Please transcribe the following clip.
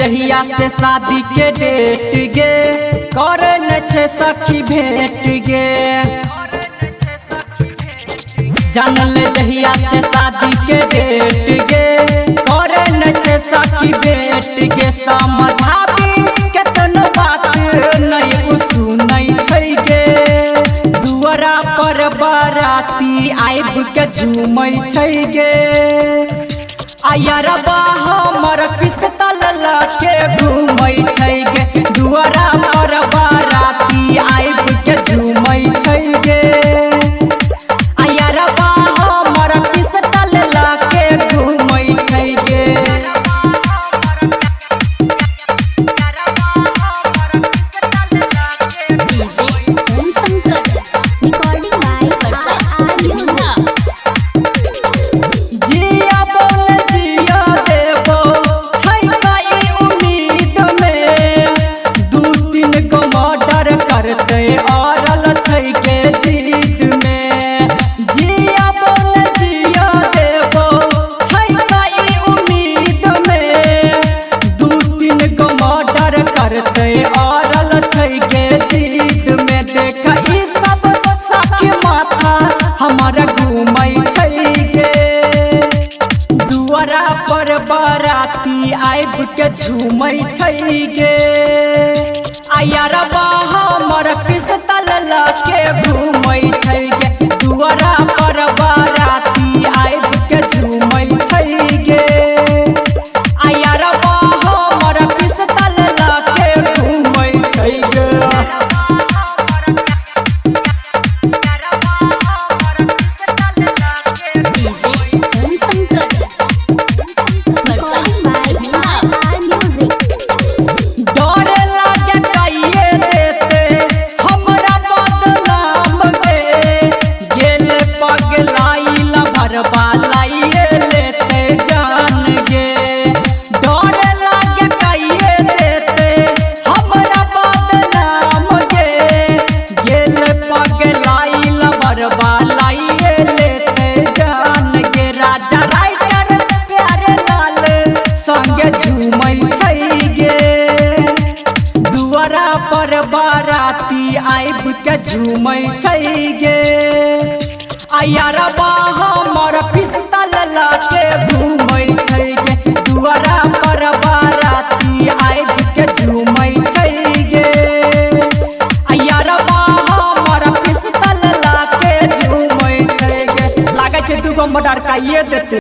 जहिया से शादी के डेट गे करे न छे सखी भेट गे। जानल जहिया से शादी के डेट गे करे न छे सखी भेट गे। समझाबी केतनो बात नहीं सुनै छै गे। दुआरा पर बाराती आइब के झूमै छै गे। आयरबा हमर पिस्तल लके घूमै छै गे। दुआरा पर बाराती आइब के झूमै छै गे। आयरबा हमर पिस्तल लके घूमै छै गे। दुआरा पर बाराती आइब के झूमै छै गे। आयरबा हमर पिस्तल लके घूमै छै गे। दुआरा पर बाराती आइब के झूमै छै गे। आयरबा हमर पिस्तल लके घूमै छै गे। पर बाराती आइब के झूमै छै गे। आयरबा हमर पिस्तल लके घूमै छै गे। दुआरा पर बाराती आइब के झूमै छै गे। आयरबा हमर पिस्तल लके झूमै छै गे। लागे छै दूगो मर्डर काइए देते।